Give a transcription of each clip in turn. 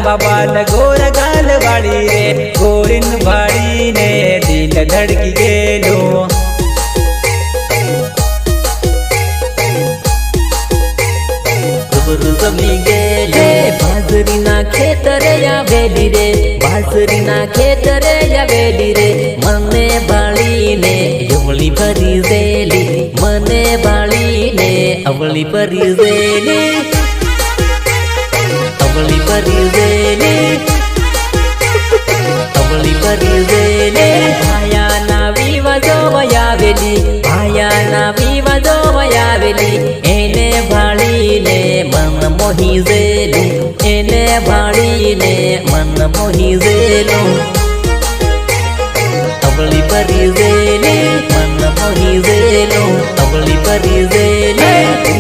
लांबा बाल गोर गाल वाली रे गोरिन भाड़ी ने दिल धड़की गेलो जमी गेले बाजरी ना खेतरे या वेली रे बाजरी ना खेतरे या वेली रे मने बाली ने अवली भरी जेली मने बाली ने अवली भरी जेली अवली भरी जेली अवली भरी जेली आया ना विवाजो वयावेली आया ना विवाजो वयावेली एने भाड़ी ने मन मोही जेलू एने भाड़ी ने मन मोही जेलू अवली भरी जेली मन मोही जेलू अवली भरी जेली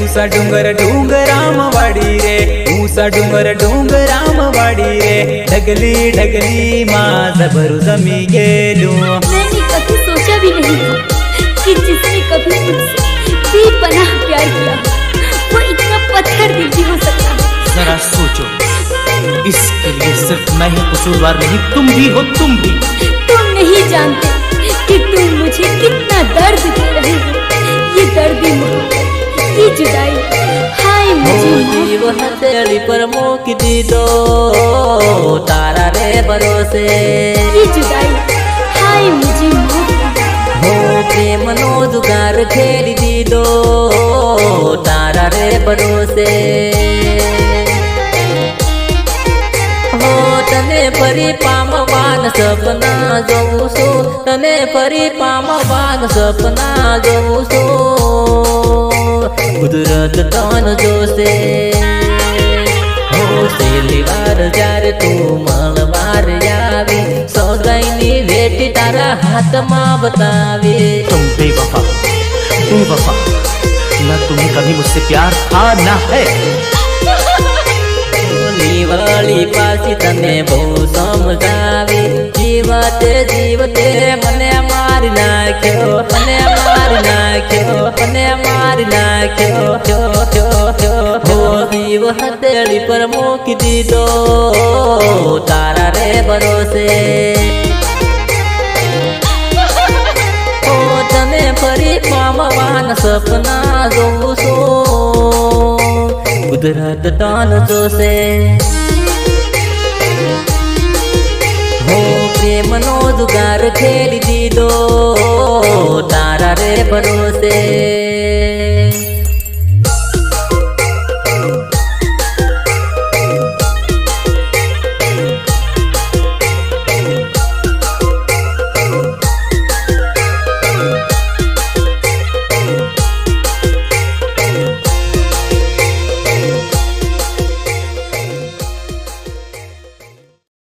ऊसा डूंगर डूंगराम वाड़ी रे ऊसा डूंगर डूंगराम वाड़ी रे ढगली ढगली माँ जबरू जमी गेलू। मैंने कभी सोचा भी नहीं था कि जिसने कभी मुझसे बेपनाह प्यार किया वो इतना पत्थर दिल भी हो सकता है। जरा सोचो, इसके लिए सिर्फ मैं ही कसूरवार नहीं, तुम भी हो, तुम भी। तुम नहीं जानते कि तुम मुझे कितना दर्द दे रहे हो। ये दर्दी मोहब्बत, ये जुदाई, हाय मुझे जीव हथेली पर मोक दी दो तारा रे भरोसे ये जुदाई, हाय मुझे हो प्रेम नो जुगार खेल दी दो तारा रे भरोसे हो तने परी पामवान सपना जोऊं છું તને ફરી પામવાન સપના જોઉં છું કુદરત તન જોશે હો છેલ્લી વાર જ્યારે તું મળવાર આવી સોગાઈની વેટી તારા હાથમાં બતાવી तुम बेवफा, बेवफा, ना तुम्हें कभी मुझसे प्यार था ना है। वाली पासी तने बहु समझावी जीवते जीवते मने मार नाख्यो मने मार नाख्यो मने मार नाख्यो क्यो क्यो क्यो हो जीव हथेली पर मूकी दीदो तारा रे भरोसे हो तने फरी पामवान सपना जोऊं છું कुदरत तान जोसे हो प्रेम नो जुगार खेल दी दो तारा रे भरोसे।